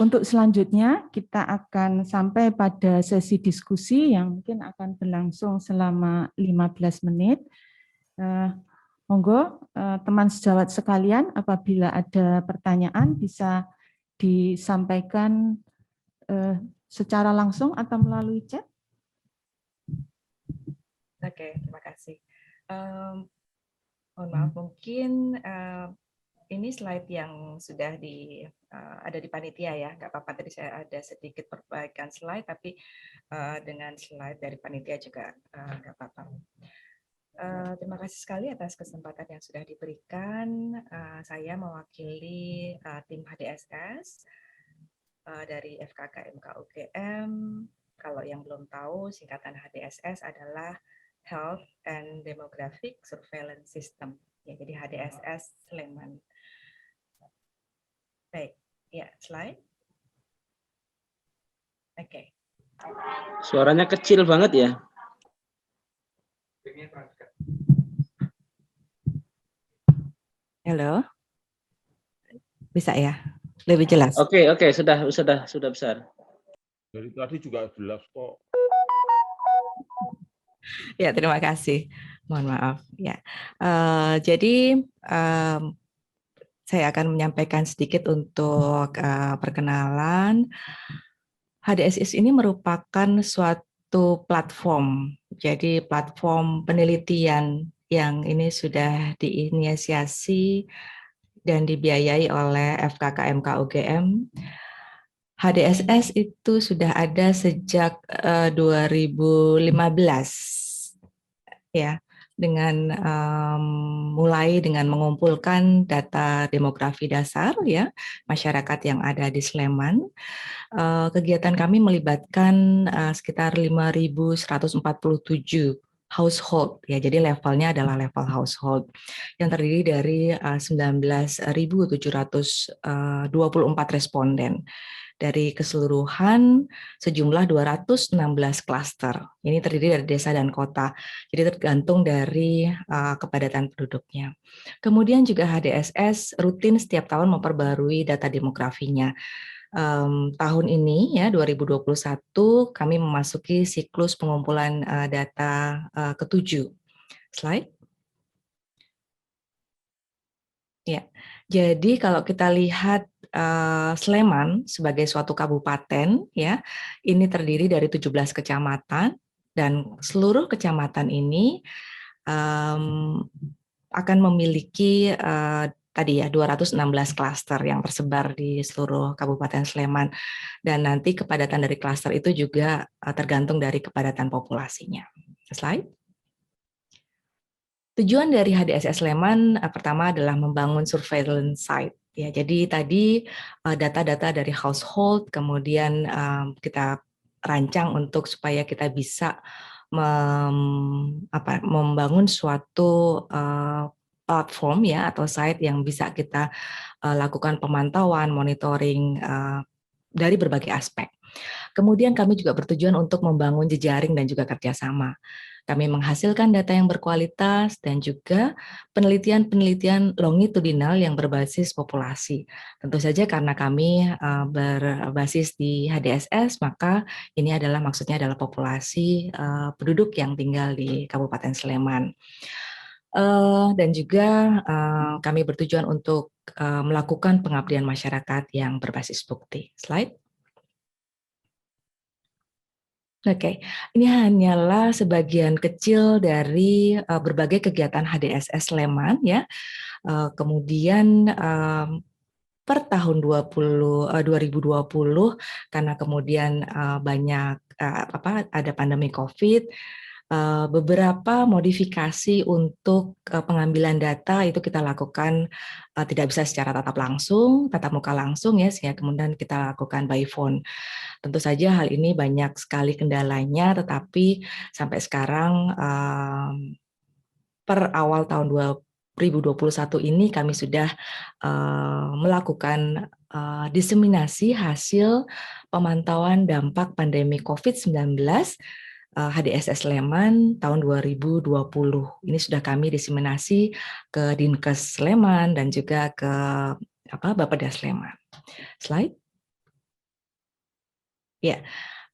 Untuk selanjutnya kita akan sampai pada sesi diskusi yang mungkin akan berlangsung selama 15 menit. Monggo teman sejawat sekalian, apabila ada pertanyaan bisa disampaikan secara langsung atau melalui chat. Oke, terima kasih. Mohon maaf, mungkin ini slide yang sudah ada di panitia ya, nggak apa-apa, tadi saya ada sedikit perbaikan slide, tapi dengan slide dari panitia juga nggak apa-apa. Terima kasih sekali atas kesempatan yang sudah diberikan. Saya mewakili tim HDSS dari FKK MK UGM. Kalau yang belum tahu, singkatan HDSS adalah Health and Demographic Surveillance System. Ya, jadi HDSS Sleman. Baik, ya slide. Oke. Suaranya kecil banget ya. Halo. Bisa ya? Lebih jelas. Oke, sudah besar. Dari tadi juga jelas kok. Ya, terima kasih. Mohon maaf. Ya, jadi saya akan menyampaikan sedikit untuk perkenalan. HDSS ini merupakan suatu platform, jadi platform penelitian yang ini sudah diinisiasi dan dibiayai oleh FKK MK UGM. HDSS itu sudah ada sejak 2015, ya, dengan mulai dengan mengumpulkan data demografi dasar ya masyarakat yang ada di Sleman. Kegiatan kami melibatkan sekitar 5.147 household ya, jadi levelnya adalah level household yang terdiri dari 19.724 responden dari keseluruhan sejumlah 216 klaster. Ini terdiri dari desa dan kota, jadi tergantung dari kepadatan penduduknya. Kemudian juga HDSS rutin setiap tahun memperbarui data demografinya. Tahun ini ya 2021 kami memasuki siklus pengumpulan data ke-7. Slide. Ya, jadi kalau kita lihat Sleman sebagai suatu kabupaten ya, ini terdiri dari 17 kecamatan dan seluruh kecamatan ini akan memiliki tadi ya 216 klaster yang tersebar di seluruh Kabupaten Sleman, dan nanti kepadatan dari klaster itu juga tergantung dari kepadatan populasinya. Slide. Tujuan dari HDSS Sleman pertama adalah membangun surveillance site. Ya, jadi tadi data-data dari household kemudian kita rancang untuk supaya kita bisa membangun suatu platform ya atau site yang bisa kita lakukan pemantauan, monitoring dari berbagai aspek. Kemudian kami juga bertujuan untuk membangun jejaring dan juga kerjasama. Kami menghasilkan data yang berkualitas dan juga penelitian-penelitian longitudinal yang berbasis populasi. Tentu saja karena kami berbasis di HDSS, maka ini adalah maksudnya adalah populasi penduduk yang tinggal di Kabupaten Sleman. Dan juga kami bertujuan untuk melakukan pengabdian masyarakat yang berbasis bukti. Slide. Oke, ini hanyalah sebagian kecil dari berbagai kegiatan HDSS Sleman ya. Kemudian per tahun 2020 karena kemudian banyak ada pandemi COVID, beberapa modifikasi untuk pengambilan data itu kita lakukan tidak bisa secara tatap muka langsung ya, sehingga kemudian kita lakukan by phone. Tentu saja hal ini banyak sekali kendalanya, tetapi sampai sekarang per awal tahun 2021 ini kami sudah melakukan diseminasi hasil pemantauan dampak pandemi COVID-19 HDSS Sleman tahun 2020. Ini sudah kami diseminasi ke Dinkes Sleman dan juga ke Bapeda Sleman. Slide. Ya,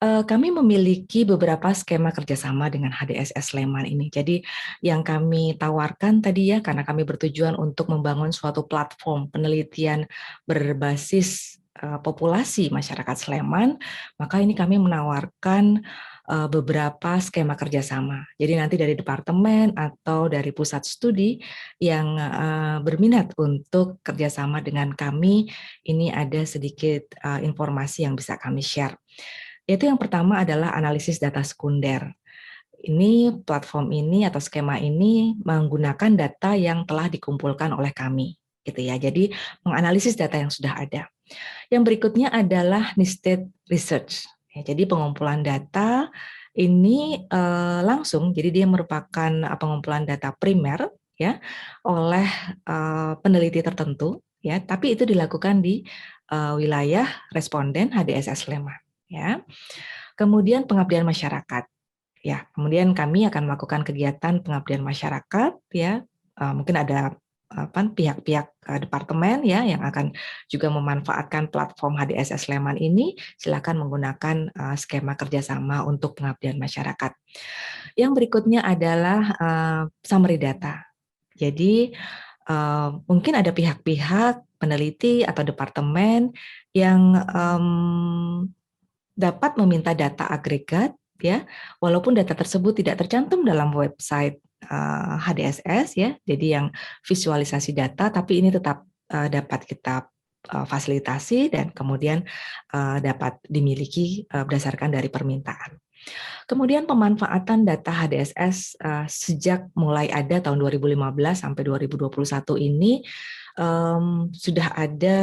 kami memiliki beberapa skema kerjasama dengan HDSS Sleman ini. Jadi yang kami tawarkan tadi ya, karena kami bertujuan untuk membangun suatu platform penelitian berbasis populasi masyarakat Sleman, maka ini kami menawarkan beberapa skema kerjasama. Jadi nanti dari departemen atau dari pusat studi yang berminat untuk kerjasama dengan kami, ini ada sedikit informasi yang bisa kami share. Yaitu yang pertama adalah analisis data sekunder. Ini platform ini atau skema ini menggunakan data yang telah dikumpulkan oleh kami, gitu ya. Jadi menganalisis data yang sudah ada. Yang berikutnya adalah nested research. Ya, jadi pengumpulan data ini langsung, jadi dia merupakan pengumpulan data primer ya oleh peneliti tertentu, ya. Tapi itu dilakukan di wilayah responden HDSS Sleman. Ya, kemudian pengabdian masyarakat, ya. Kemudian kami akan melakukan kegiatan pengabdian masyarakat, ya. Mungkin ada pihak-pihak departemen ya yang akan juga memanfaatkan platform HDSS Sleman ini. Silakan menggunakan skema kerjasama untuk pengabdian masyarakat. Yang berikutnya adalah summary data. Jadi mungkin ada pihak-pihak peneliti atau departemen yang dapat meminta data agregat, ya, walaupun data tersebut tidak tercantum dalam website HDSS, ya, jadi yang visualisasi data, tapi ini tetap dapat kita fasilitasi dan kemudian dapat dimiliki berdasarkan dari permintaan. Kemudian pemanfaatan data HDSS sejak mulai ada tahun 2015 sampai 2021 ini sudah ada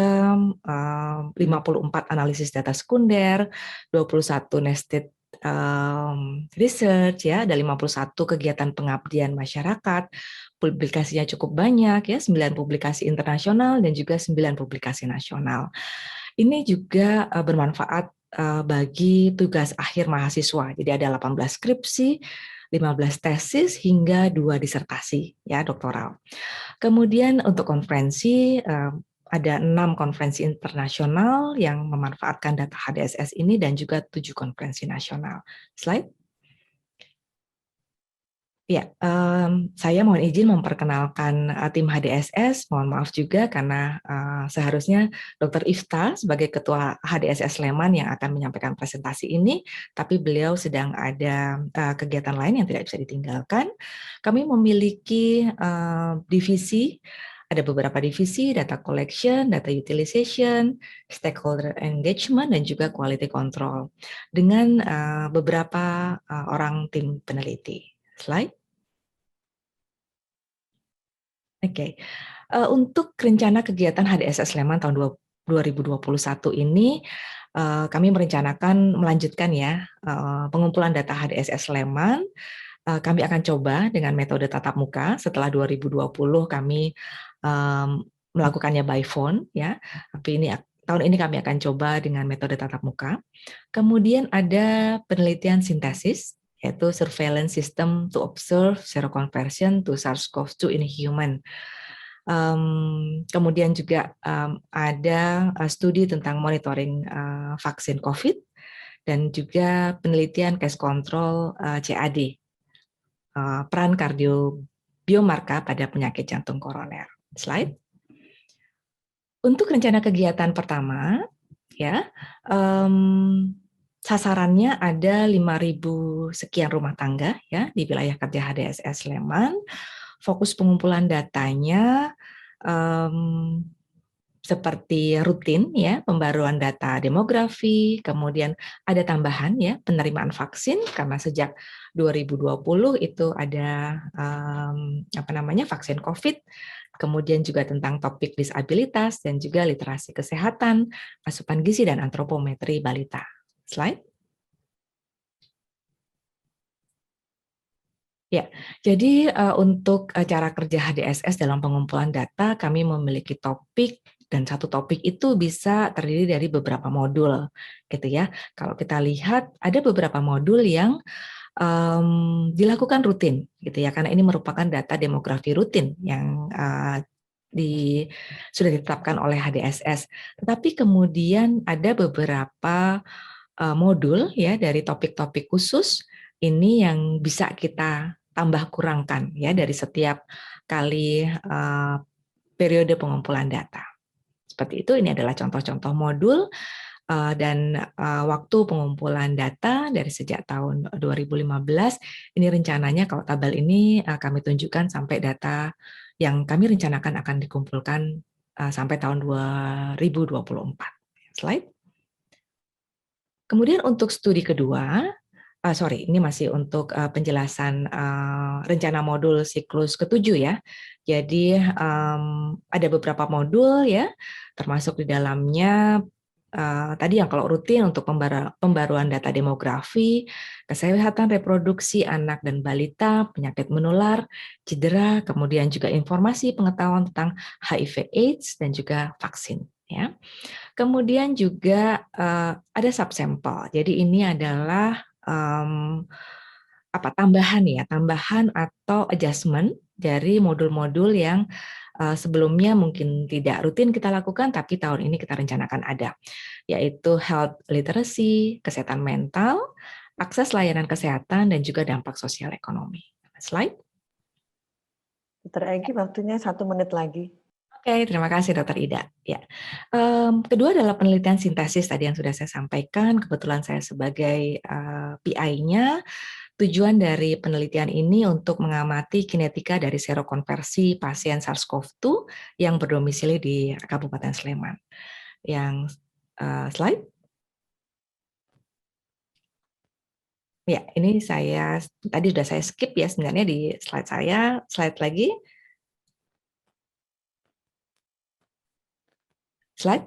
54 analisis data sekunder, 21 nested research ya, ada 51 kegiatan pengabdian masyarakat, publikasinya cukup banyak ya, 9 publikasi internasional dan juga 9 publikasi nasional. Ini juga bermanfaat bagi tugas akhir mahasiswa. Jadi ada 18 skripsi, 15 tesis hingga 2 disertasi ya doktoral. Kemudian untuk konferensi ada 6 konferensi internasional yang memanfaatkan data HDSS ini dan juga 7 konferensi nasional. Slide. Ya, saya mohon izin memperkenalkan tim HDSS. Mohon maaf juga karena seharusnya Dr. Ifta sebagai Ketua HDSS Sleman yang akan menyampaikan presentasi ini, tapi beliau sedang ada kegiatan lain yang tidak bisa ditinggalkan. Kami memiliki divisi, ada beberapa divisi, data collection, data utilization, stakeholder engagement, dan juga quality control dengan beberapa orang tim peneliti. Slide. Oke, untuk rencana kegiatan HDSS Sleman tahun 2021 ini, kami merencanakan melanjutkan ya pengumpulan data HDSS Sleman. Kami akan coba dengan metode tatap muka. Setelah 2020 kami melakukannya by phone ya, tapi tahun ini kami akan coba dengan metode tatap muka. Kemudian ada penelitian sintesis, yaitu surveillance system to observe seroconversion to SARS-CoV-2 in human. Kemudian juga ada studi tentang monitoring vaksin COVID dan juga penelitian case control CAD, peran kardiobiomarker pada penyakit jantung koroner. Slide. Untuk rencana kegiatan pertama, ya. Sasarannya ada 5.000 sekian rumah tangga ya di wilayah kerja HDSS Sleman. Fokus pengumpulan datanya seperti rutin ya, pembaruan data demografi, kemudian ada tambahan ya penerimaan vaksin karena sejak 2020 itu ada vaksin COVID, kemudian juga tentang topik disabilitas dan juga literasi kesehatan, asupan gizi dan antropometri balita. Slide. Ya, jadi untuk cara kerja HDSS dalam pengumpulan data, kami memiliki topik dan satu topik itu bisa terdiri dari beberapa modul, gitu ya. Kalau kita lihat ada beberapa modul yang dilakukan rutin, gitu ya, karena ini merupakan data demografi rutin yang sudah ditetapkan oleh HDSS. Tetapi kemudian ada beberapa modul ya dari topik-topik khusus ini yang bisa kita tambah kurangkan ya dari setiap kali periode pengumpulan data. Seperti itu, ini adalah contoh-contoh modul dan waktu pengumpulan data dari sejak tahun 2015. Ini rencananya kalau tabel ini kami tunjukkan sampai data yang kami rencanakan akan dikumpulkan sampai tahun 2024. Slide. Kemudian untuk studi kedua, ini masih untuk penjelasan rencana modul siklus ketujuh ya. Jadi ada beberapa modul ya, termasuk di dalamnya tadi yang kalau rutin untuk pembaruan data demografi, kesehatan reproduksi anak dan balita, penyakit menular, cedera, kemudian juga informasi pengetahuan tentang HIV/AIDS dan juga vaksin ya. Kemudian juga ada subsampel. Jadi ini adalah tambahan atau adjustment dari modul-modul yang sebelumnya mungkin tidak rutin kita lakukan, tapi tahun ini kita rencanakan ada, yaitu health literacy, kesehatan mental, akses layanan kesehatan, dan juga dampak sosial ekonomi. Slide. Dr. Egy, waktunya 1 menit lagi. Oke, terima kasih Dr. Ida. Ya, kedua adalah penelitian sintesis tadi yang sudah saya sampaikan. Kebetulan saya sebagai PI-nya. Tujuan dari penelitian ini untuk mengamati kinetika dari serokonversi pasien SARS-CoV-2 yang berdomisili di Kabupaten Sleman. Yang slide. Ya, ini tadi sudah saya skip ya sebenarnya di slide saya. Slide lagi. Slide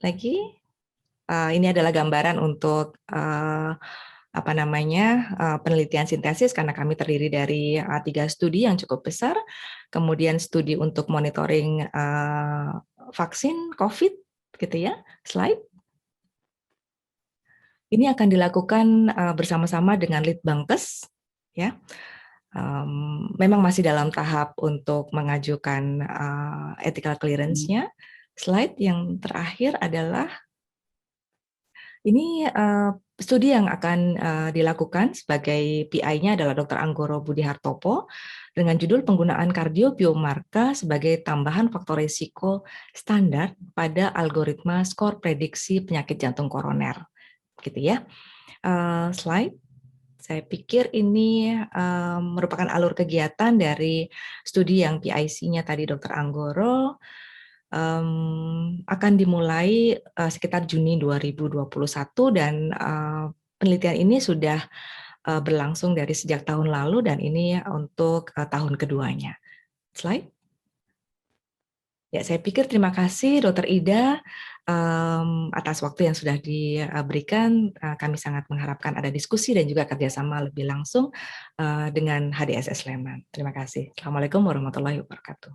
lagi. Ini adalah gambaran untuk penelitian sintesis karena kami terdiri dari 3 studi yang cukup besar, kemudian studi untuk monitoring vaksin COVID, gitu ya. Slide. Ini akan dilakukan bersama-sama dengan Litbangkes, ya. Memang masih dalam tahap untuk mengajukan ethical clearance-nya. Slide yang terakhir adalah ini studi yang akan dilakukan sebagai PI-nya adalah Dr. Anggoro Budi Hartopo dengan judul penggunaan kardiobiomarker sebagai tambahan faktor risiko standar pada algoritma skor prediksi penyakit jantung koroner, gitu ya. Slide. Saya pikir ini merupakan alur kegiatan dari studi yang PIC-nya tadi Dr. Anggoro. Akan dimulai sekitar Juni 2021 dan penelitian ini sudah berlangsung dari sejak tahun lalu dan ini untuk tahun keduanya. Slide. Ya, saya pikir terima kasih Dr. Ida atas waktu yang sudah diberikan. Kami sangat mengharapkan ada diskusi dan juga kerjasama lebih langsung dengan HDSS Sleman. Terima kasih. Assalamualaikum warahmatullahi wabarakatuh.